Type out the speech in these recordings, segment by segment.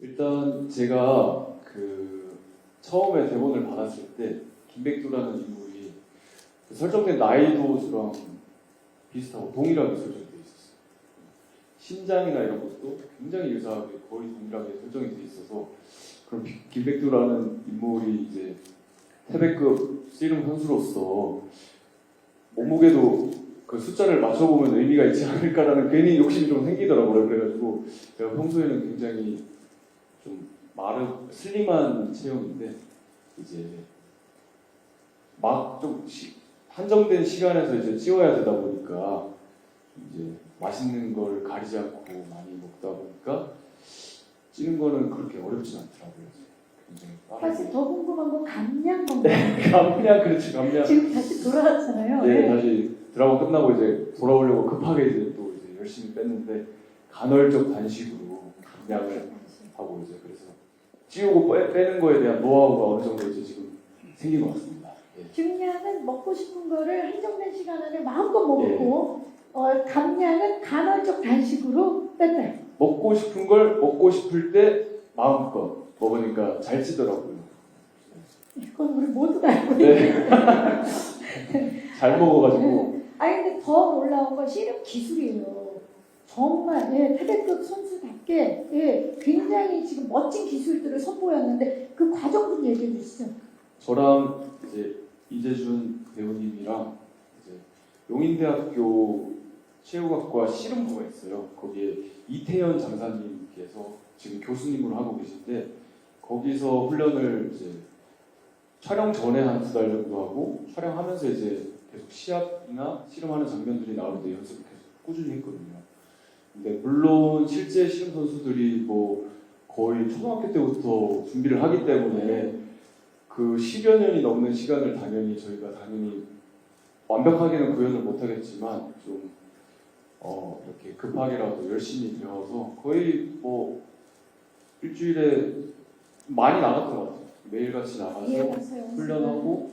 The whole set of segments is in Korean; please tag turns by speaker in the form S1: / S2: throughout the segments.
S1: 일단 제가 그 처음에 대본을 받았을 때 김백두라는 인물이 그 설정된 나이도 저랑 비슷하고 동일하게 설정되어 있었어요. 신장이나 이런 것도 굉장히 유사하게 거의 동일하게 설정이 되어 있어서 그럼 김백두라는 인물이 이제 태백급 씨름 선수로서 몸무게도 그 숫자를 맞춰보면 의미가 있지 않을까라는 괜히 욕심이 좀 생기더라고요. 그래가지고 제가 평소에는 굉장히 좀 슬림한 체형인데 이제 막 좀 한정된 시간에서 이제 찌워야 되다 보니까 이제 맛있는 걸 가리지 않고 많이 먹다 보니까 찌는 거는 그렇게 어렵진 않더라고요. 굉장히
S2: 사실 더 궁금한 건 감량 건가요?
S1: 네, 감량 그렇지 감량.
S2: 지금 다시 돌아왔잖아요.
S1: 네, 다시 드라마 끝나고 이제 돌아오려고 급하게 이제 또 이제 열심히 뺐는데 간헐적 단식으로 감량을 하고 이제 그래서 찌우고 빼는 거에 대한 노하우가 어느 정도 이제 지금 생긴 것 같습니다. 예.
S2: 중량은 먹고 싶은 거를 한정된 시간 안에 마음껏 먹고 감량은 간헐적 단식으로 뺐다.
S1: 먹고 싶은 걸 먹고 싶을 때 마음껏 먹으니까 잘 찌더라고요.
S2: 이건 우리 모두가 알고
S1: 네.
S2: 있는.
S1: 잘 먹어가지고.
S2: 아니 근데 더 놀라운 건 씨름 기술이에요. 정말 태백급 선수답게 굉장히 지금 멋진 기술들을 선보였는데 그 과정 좀 얘기해 주시죠.
S1: 저랑 이제 이재준 배우님이랑 이제 용인대학교 체육학과 씨름부가 있어요. 거기에 이태현 장사님께서 지금 교수님으로 하고 계신데 거기서 훈련을 이제 촬영 전에 한 2달 정도 하고 촬영하면서 이제 계속 시합이나 씨름하는 장면들이 나올 때 연습을 계속 꾸준히 했거든요. 근데 물론 실제 씨름 선수들이 뭐 거의 초등학교 때부터 준비를 하기 때문에 그 10여 년이 넘는 시간을 저희가 당연히 완벽하게는 구현을 못하겠지만 좀 이렇게 급하게라도 열심히 배워서 거의 뭐 일주일에 많이 나갔던 것 같아요. 매일같이 나가서 훈련하고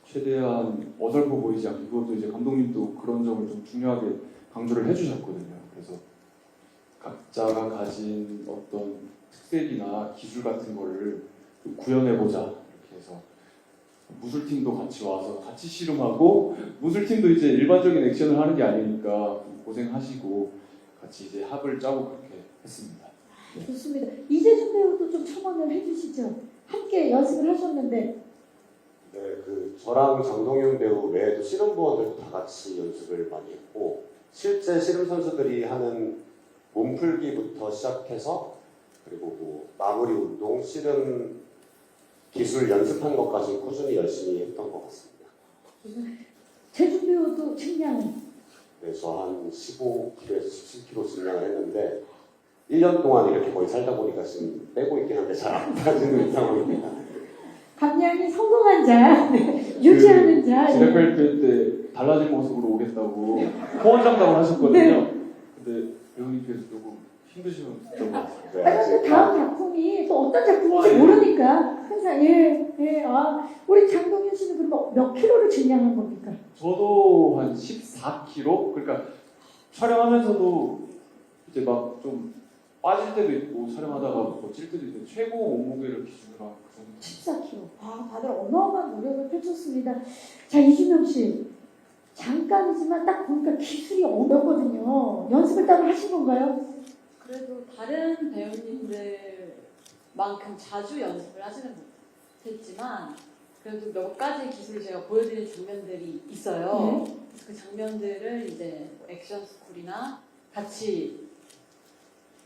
S1: 최대한 어설퍼 보이지 않게 그것도 이제 감독님도 그런 점을 좀 중요하게 강조를 해주셨거든요. 그래서 각자가 가진 어떤 특색이나 기술 같은 거를 좀 구현해보자 이렇게 해서 무술팀도 같이 와서 같이 씨름하고 무술팀도 이제 일반적인 액션을 하는 게 아니니까 고생하시고 같이 이제 합을 짜고 그렇게 했습니다. 네.
S2: 좋습니다. 이재준 배우도 좀 첨언을 해주시죠. 함께 연습을 하셨는데.
S3: 네, 저랑 장동윤 배우 외에도 씨름부원들도 다 같이 연습을 많이 했고 실제 씨름 선수들이 하는 몸풀기부터 시작해서 그리고 뭐 마무리 운동, 씨름 기술 연습한 것까지 꾸준히 열심히 했던 것 같습니다.
S2: 재준 배우도 측량은?
S3: 네, 저 한 15kg에서 17kg 증량을 했는데 1년 동안 이렇게 거의 살다 보니까 지금 빼고 있긴 한데 잘 안 빠지는 상황입니다.
S2: 감량이 성공한 자, 유지하는 자.
S1: 지난발표 때 달라진 모습으로 오겠다고 후원장담을 하셨거든요.
S2: 네.
S1: 근데 배우님께서 조금 힘드셨던 것 같아요.
S2: 근데 다음 작품이 또 어떤 작품인지 모르니까 항상 우리 장동윤 씨는 그럼 몇 킬로를 증량한 겁니까?
S1: 저도 한 14kg? 그러니까 촬영하면서도 이제 막 좀 빠질 때도 있고 촬영하다가 뭐 찔 때도 있는데 최고 몸무게를 기준으로 한 그 정도.
S2: 14kg. 다들 어마어마한 노력을 펼쳤습니다. 자, 이준영 씨. 잠깐이지만 딱 보니까 기술이 어렵거든요. 연습을 따로 하신 건가요?
S4: 그래도 다른 배우님들만큼 자주 연습을 하지는 못했지만 그래도 몇 가지 기술을 제가 보여드린 장면들이 있어요.
S2: 네.
S4: 그래서 그 장면들을 이제 뭐 액션 스쿨이나 같이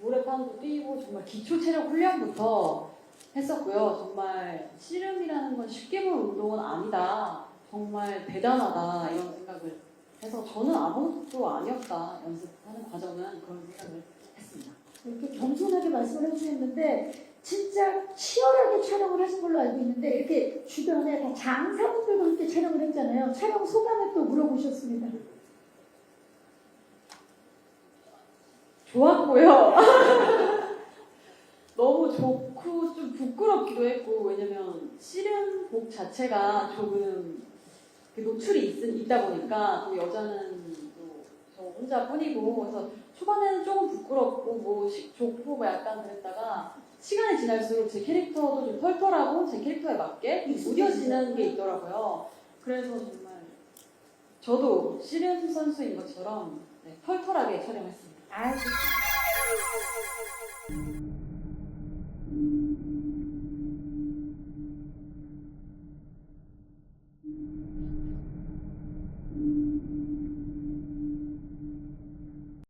S4: 모래판도 뛰고 정말 기초 체력 훈련부터 했었고요. 정말 씨름이라는 건 쉽게 보는 운동은 아니다. 정말 대단하다 이런 생각을 해서 저는 아무것도 아니었다. 연습하는 과정은 그런 생각을 했습니다.
S2: 이렇게 겸손하게 말씀을 해주셨는데 진짜 치열하게 촬영을 하신 걸로 알고 있는데 이렇게 주변에 다 장사분들과 함께 촬영을 했잖아요. 촬영 소감을 또 물어보셨습니다.
S4: 좋았고요. 너무 좋고 좀 부끄럽기도 했고 왜냐면 씨름복 자체가 조금 노출이 있다 보니까 또 여자는 또 저 혼자뿐이고 그래서 초반에는 조금 부끄럽고 뭐 좋고 뭐 약간 그랬다가 시간이 지날수록 제 캐릭터도 좀 털털하고 제 캐릭터에 맞게 무뎌지는 게 있더라고요. 그래서 정말 저도 씨름 선수인 것처럼 네, 털털하게 촬영했습니다.
S2: 아, 좋습니다.